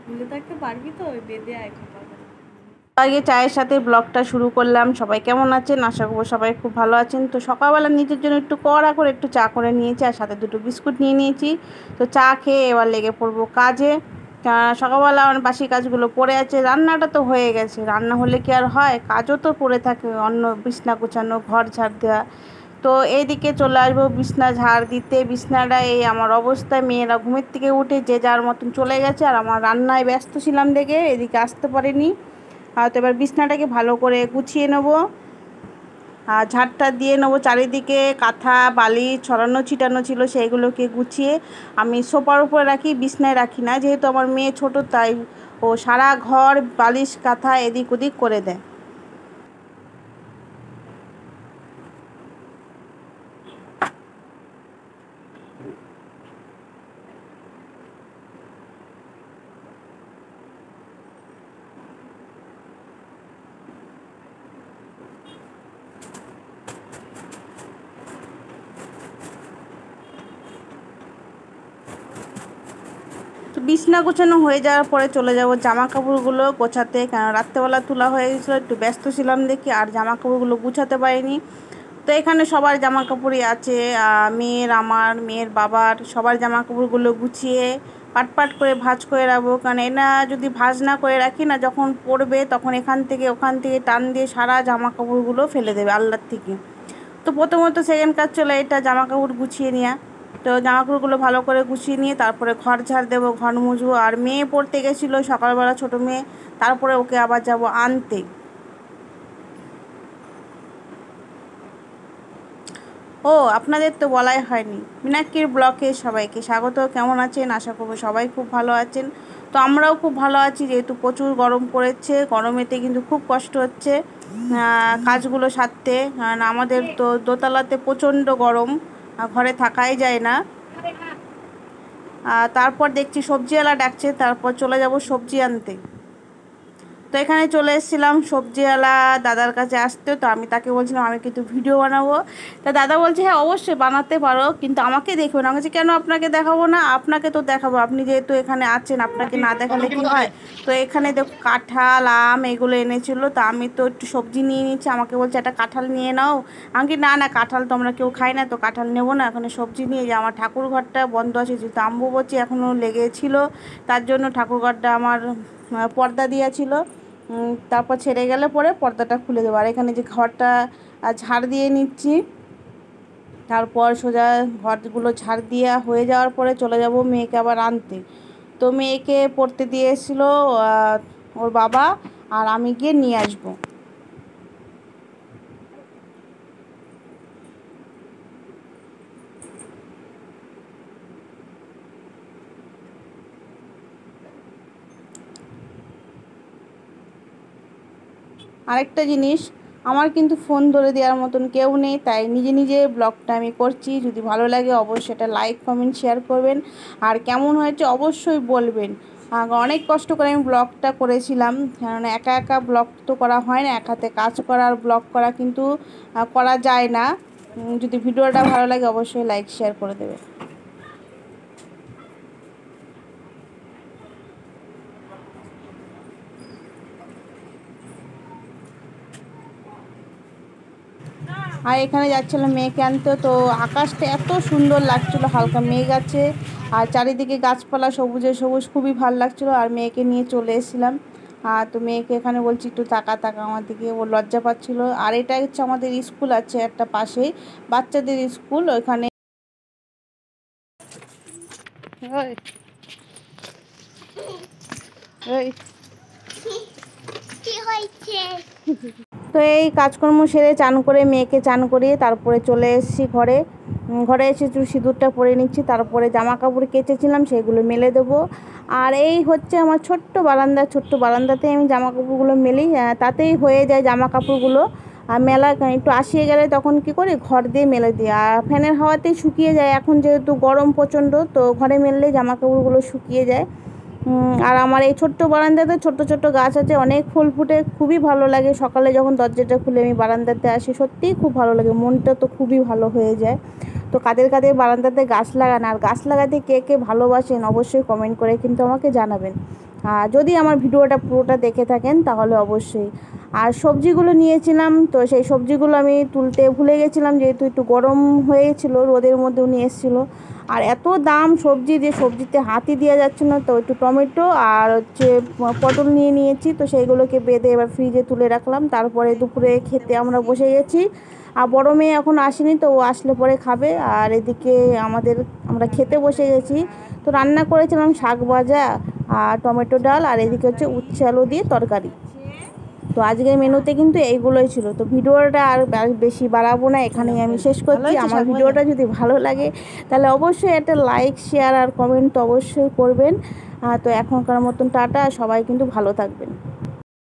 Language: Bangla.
ভুলে থাকতে পারবি তো, ওই বেঁধে আয় খোপা। আগে চায়ের সাথে ব্লগটা শুরু করলাম। সবাই কেমন আছেন? আশা করব সবাই খুব ভালো আছেন। তো সকালবেলা নিজের জন্য একটু কড়া করে একটু চা করে নিয়েছি, আর সাথে দুটো বিস্কুট নিয়ে নিয়েছি। তো চা খেয়ে এবার লেগে পড়বো কাজে। সকালবেলা আমার বাসি কাজগুলো পড়ে আছে, রান্নাটা তো হয়ে গেছে, রান্না হলে কি আর হয়, কাজও তো পড়ে থাকে, অন্য বিছনা গোছানো, ঘর ঝাড় দেওয়া। তো এইদিকে চলে আসবো বিছনা ঝাড় দিতে। বিছনাটা এই আমার অবস্থায়, মেয়েরা ঘুমের থেকে উঠে যে যার মতন চলে গেছে, আর আমার রান্নায় ব্যস্ত ছিলাম দেখে এদিকে আসতে পারিনি। তো এবার বিছনাটাকে ভালো করে গুছিয়ে নেব, আর ঝাড়টা দিয়ে নেবো। চারিদিকে কাঁথা বালিশ ছড়ানো ছিটানো ছিল, সেইগুলোকে গুছিয়ে আমি সোফার উপরে রাখি, বিছনায় রাখি না, যেহেতু আমার মেয়ে ছোট, তাই ও সারা ঘর বালিশ কাঁথা এদিক ওদিক করে দেয়। তো বিছনা গোছানো হয়ে যাওয়ার পরে চলে যাব জামা কাপড়গুলো গোছাতে, কারণ রাত্রেবেলা তোলা হয়ে গেছিলো, একটু ব্যস্ত ছিলাম দেখি আর জামা কাপড়গুলো গুছাতে পারিনি। তো এখানে সবার জামা কাপড়ই আছে, মেয়ের, আমার, মেয়ের বাবার, সবার জামা কাপড়গুলো গুছিয়ে পাট পাট করে ভাঁজ করে রাখবো। কারণ এনা যদি ভাঁজ না করে রাখি না, যখন পরবে তখন এখান থেকে ওখান থেকে টান দিয়ে সারা জামা কাপড়গুলো ফেলে দেবে আল্লার থেকে। তো প্রথমত সেকেন্ড কাজ চলে এটা, জামা কাপড় গুছিয়ে নেওয়া। তো জামা কাপড়গুলো ভালো করে গুছিয়ে নিয়ে তারপরে ঘর ঝাড় দেবো, ঘর মুছবো। আর মেয়ে পড়তে গেছিলো সকালবেলা, ছোটো মেয়ে, তারপরে ওকে আবার যাব আনতে। ও আপনাদের তো বলাই হয়নি, মিনাক্ষীর ব্লকে সবাইকে স্বাগত। কেমন আছেন? আশা করবো সবাই খুব ভালো আছেন। তো আমরাও খুব ভালো আছি, যেহেতু প্রচুর গরম পড়েছে, গরমেতে কিন্তু খুব কষ্ট হচ্ছে কাজগুলো সারতে, কারণ আমাদের তো দোতলাতে প্রচণ্ড গরম, ঘরে থাকাই যায় না। তারপর দেখছি সবজিওয়ালা ডাকছে, তারপর চলে যাব সবজি আনতে। তো এখানে চলে এসেছিলাম সবজিওয়ালা দাদার কাছে আসতে। তো আমি তাকে বলছিলাম আমি কিন্তু ভিডিও বানাবো। তা দাদা বলছে হ্যাঁ অবশ্যই বানাতে পারো, কিন্তু আমাকে দেখবে না। আমি বলছি কেন আপনাকে দেখাবো না? আপনাকে তো দেখাবো, আপনি যেহেতু এখানে আছেন, আপনাকে না দেখালে কি হয়? তো এখানে দেখো কাঁঠাল, আম এগুলো এনেছিল, তো আমি তো একটু সবজি নিয়ে নিচ্ছি। আমাকে বলছে একটা কাঁঠাল নিয়ে নাও। আমি কি না না, কাঁঠাল তো আমরা কেউ খাই না, তো কাঁঠাল নেবো না, এখানে সবজি নিয়ে যে আমার ঠাকুর ঘরটা বন্ধ আছে, যেহেতু অম্বুবাচী এখনও লেগেছিলো, তার জন্য ঠাকুর ঘরটা আমার পর্দা দেওয়া ছিল। তারপর ছেড়ে গেলে পরে পর্দাটা খুলে দেবো। আর এখানে যে ঘরটা ঝাড় দিয়ে নিচ্ছি, তারপর সোজা ঘরগুলো ঝাড় দিয়ে হয়ে যাওয়ার পরে চলে যাব মেয়েকে আবার আনতে। তো মেয়েকে পড়তে দিয়ে এসেছিলো ওর বাবা, আর আমি গিয়ে নিয়ে আসবো। আরেকটা জিনিস, আমার কিন্তু ফোন ধরে দেওয়ার মতন কেউ নেই, তাই নিজে নিজে ব্লগটা আমি করছি। যদি ভালো লাগে অবশ্যই এটা লাইক কমেন্ট শেয়ার করবেন, আর কেমন হয়েছে অবশ্যই বলবেন। অনেক কষ্ট করে আমি ব্লগটা করেছিলাম, কারণ একা একা ব্লগ তো করা হয় না, এক হাতে কাজ করা আর ব্লগ করা কিন্তু করা যায় না। যদি ভিডিওটা ভালো লাগে অবশ্যই লাইক শেয়ার করে দেবে। আর এখানে যাচ্ছিলাম মেয়েকে আনতে। তো আকাশটা এত সুন্দর লাগছিলো, হালকা মেঘ আছে, আর চারিদিকে গাছপালা সবুজে সবুজ, খুবই ভালো লাগছিলো। আর মেয়েকে নিয়ে চলে এসেছিলাম। তো মেয়েকে এখানে বলছি একটু তাকা তাকা আমার দিকে, ও লজ্জা পাচ্ছিলো। আর এটা হচ্ছে আমাদের স্কুল আছে একটা পাশেই, বাচ্চাদের স্কুল, ওইখানে তো এই কাজকর্ম সেরে চান করে মেয়েকে চান করিয়ে তারপরে চলে এসেছি ঘরে। ঘরে এসে একটু সিঁদুরটা পরে নিচ্ছি, তারপরে জামা কাপড় কেচেছিলাম সেগুলো মেলে দেবো। আর এই হচ্ছে আমার ছোট্ট বারান্দা, ছোট্ট বারান্দাতেই আমি জামা কাপড়গুলো মেলি, তাতেই হয়ে যায় জামা কাপড়গুলো। আর মেলা একটু আসিয়ে গেলে তখন কি করি, ঘর দিয়ে মেলে দিই, আর ফ্যানের হাওয়াতেই শুকিয়ে যায়। এখন যেহেতু গরম প্রচণ্ড, তো ঘরে মেললেই জামা কাপড়গুলো শুকিয়ে যায়। আর আমার এই ছোট্ট বারান্দাতে ছোট্ট ছোট্ট গাছ আছে, অনেক ফুল ফুটে, খুবই ভালো লাগে। সকালে যখন দরজাটা খুলে আমি বারান্দাতে আসি, সত্যিই খুব ভালো লাগে, মনটা তো খুবই ভালো হয়ে যায়। তো কাদের কাদের বারান্দাতে গাছ লাগান, আর গাছ লাগাতে কে কে ভালোবাসেন অবশ্যই কমেন্ট করে কিন্তু আমাকে জানাবেন। যদি আমার ভিডিওটা পুরোটা দেখে থাকেন তাহলে অবশ্যই। আর সবজিগুলো নিয়েছিলাম, তো সেই সবজিগুলো আমি তুলতে ভুলে গেছিলাম, যেহেতু একটু গরম হয়েছিল, রোদের মধ্যেও নিয়ে এসেছিলো। আর এত দাম সবজি, যে সবজিতে হাতই দেওয়া যাচ্ছে না, তো একটু টমেটো আর হচ্ছে পটল নিয়ে নিয়েছি, তো সেইগুলোকে বেঁধে এবার ফ্রিজে তুলে রাখলাম। তারপরে দুপুরে খেতে আমরা বসে গেছি। আর বড় মেয়ে এখন আসেনি, তো ও আসলে পরে খাবে। আর এদিকে আমরা খেতে বসে গেছি। তো রান্না করেছিলাম শাক ভাজা আর টমেটো ডাল, আর এদিকে হচ্ছে উচ্ছে আলু দিয়ে তরকারি। তো আজকের মেনুতে কিন্তু এইগুলোই ছিল। তো ভিডিওটা আর বেশি বাড়াবো না, এখানেই আমি শেষ করছি। আমার ভিডিওটা যদি ভালো লাগে তাহলে অবশ্যই একটা লাইক, শেয়ার আর কমেন্ট তো অবশ্যই করবেন। তো এখনকার মতন টাটা, সবাই কিন্তু ভালো থাকবেন।